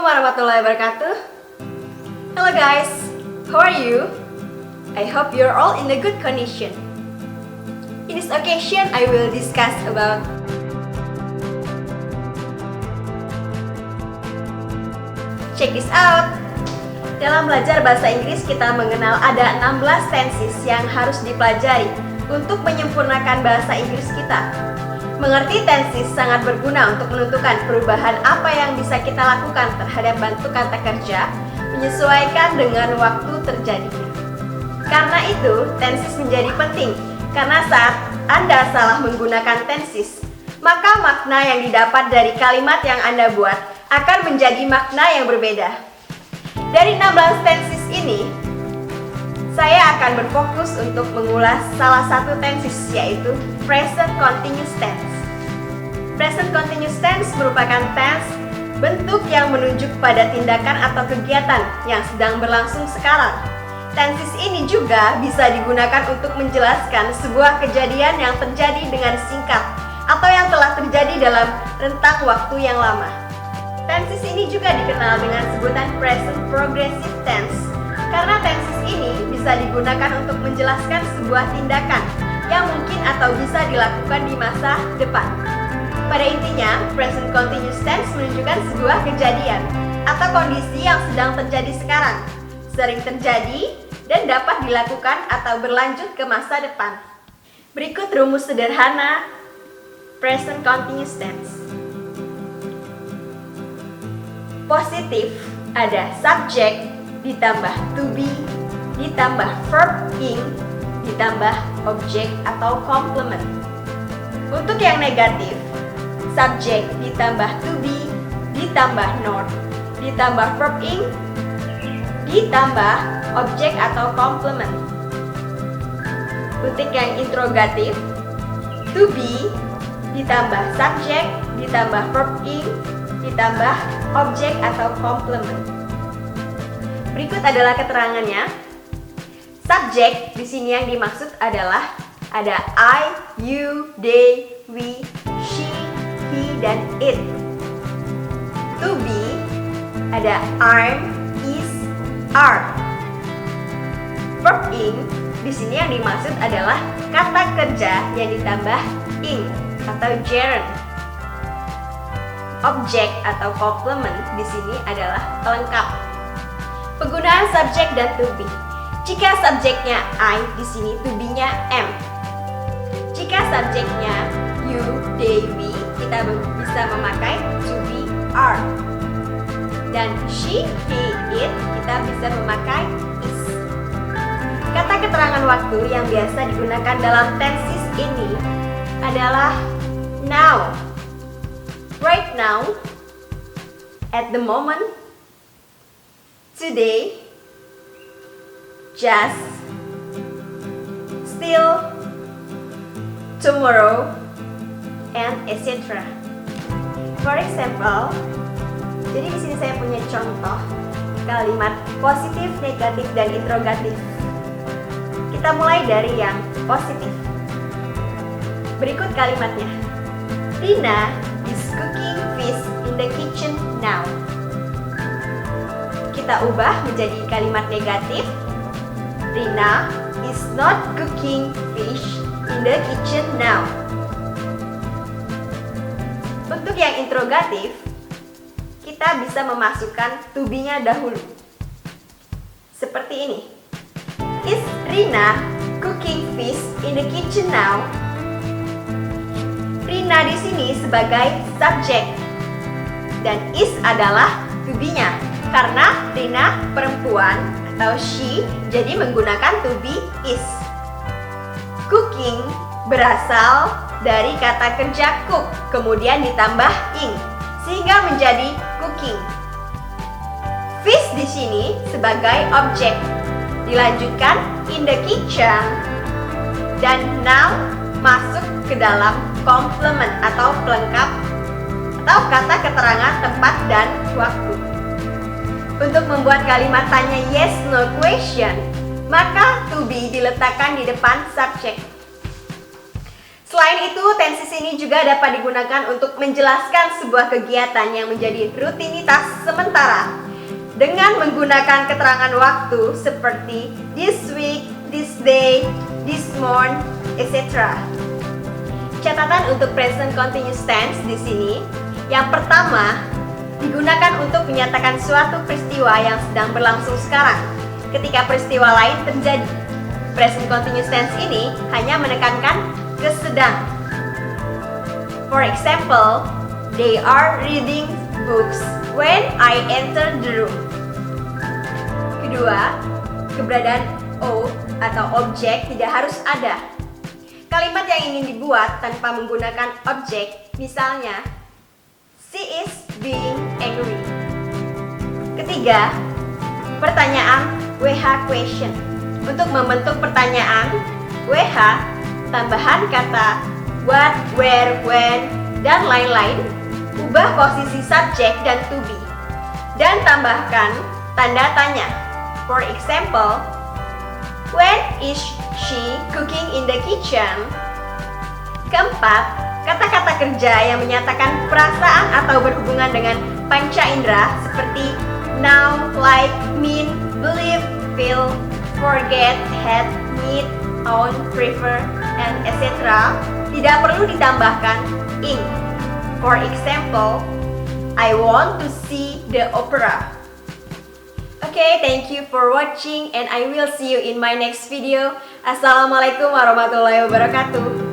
warahmatullahi wabarakatuh. Hello guys, how are you? I hope you're all in a good condition. In this occasion, I will discuss about check this out. Dalam belajar bahasa Inggris, kita mengenal ada 16 tenses yang harus dipelajari untuk menyempurnakan bahasa Inggris kita. Mengerti tenses sangat berguna untuk menentukan perubahan apa yang bisa kita lakukan terhadap bentuk kata kerja menyesuaikan dengan waktu terjadinya. Karena itu, tenses menjadi penting karena saat Anda salah menggunakan tenses, maka makna yang didapat dari kalimat yang Anda buat akan menjadi makna yang berbeda. Dari 16 tenses ini, saya akan berfokus untuk mengulas salah satu tenses, yaitu present continuous tense. Present continuous tense merupakan tense bentuk yang menunjuk pada tindakan atau kegiatan yang sedang berlangsung sekarang. Tenses ini juga bisa digunakan untuk menjelaskan sebuah kejadian yang terjadi dengan singkat atau yang telah terjadi dalam rentang waktu yang lama. Tenses ini juga dikenal dengan sebutan present progressive tense karena tenses ini bisa digunakan untuk menjelaskan sebuah tindakan yang mungkin atau bisa dilakukan di masa depan. Pada intinya, present continuous tense menunjukkan sebuah kejadian atau kondisi yang sedang terjadi sekarang, sering terjadi, dan dapat dilakukan atau berlanjut ke masa depan. Berikut rumus sederhana present continuous tense. Positif ada subject ditambah to be ditambah verb ing ditambah objek atau complement. Untuk yang negatif, subject ditambah to be ditambah not ditambah verb ing ditambah objek atau complement. Untuk yang interrogatif, to be ditambah subject ditambah verb ing ditambah objek atau complement. Berikut adalah keterangannya. Subjek di sini yang dimaksud adalah ada I, you, they, we, she, he, dan it. To be ada I'm, is, are. Verb ing di sini yang dimaksud adalah kata kerja yang ditambah ing atau gerund. Objek atau complement di sini adalah pelengkap. Penggunaan subjek dan to be. Jika subjeknya I, di sini to be-nya am. Jika subjeknya you, they, we, kita bisa memakai to be, are. Dan she, he, it, kita bisa memakai is. Kata keterangan waktu yang biasa digunakan dalam tenses ini adalah now. Right now, at the moment, today, just, still, tomorrow, and etc. For example, jadi di sini saya punya contoh kalimat positif, negatif, dan interrogatif. Kita mulai dari yang positif. Berikut kalimatnya. Rina is cooking fish in the kitchen now. Kita ubah menjadi kalimat negatif. Rina is not cooking fish in the kitchen now. Untuk yang interrogatif, kita bisa memasukkan to be-nya dahulu. Seperti ini. Is Rina cooking fish in the kitchen now? Rina di sini sebagai subjek dan is adalah to be-nya. Karena Rina perempuan atau she, jadi menggunakan to be is. Cooking berasal dari kata kerja cook, kemudian ditambah ing, sehingga menjadi cooking. Fish di sini sebagai objek, dilanjutkan in the kitchen, dan now masuk ke dalam complement atau pelengkap atau kata keterangan tempat dan waktu. Untuk membuat kalimat tanya yes no question, maka to be diletakkan di depan subjek. Selain itu, tenses ini juga dapat digunakan untuk menjelaskan sebuah kegiatan yang menjadi rutinitas sementara dengan menggunakan keterangan waktu seperti this week, this day, this month, etc. Catatan untuk present continuous tense di sini. Yang pertama, digunakan untuk menyatakan suatu peristiwa yang sedang berlangsung sekarang ketika peristiwa lain terjadi. Present continuous tense ini hanya menekankan kesedang. For example, they are reading books when I enter the room. Kedua, keberadaan O atau objek tidak harus ada. Kalimat yang ingin dibuat tanpa menggunakan objek, misalnya she is being angry. Ketiga, pertanyaan WH question. Untuk membentuk pertanyaan WH, tambahan kata what, where, when, dan lain-lain, ubah posisi subjek dan to be, dan tambahkan tanda tanya. For example, when is she cooking in the kitchen? Keempat, kata-kata kerja yang menyatakan perasaan atau berhubungan dengan panca indera seperti now, like, mean, believe, feel, forget, had, need, own, prefer, and etc. tidak perlu ditambahkan ing. For example, I want to see the opera. Okay, thank you for watching and I will see you in my next video. Assalamualaikum warahmatullahi wabarakatuh.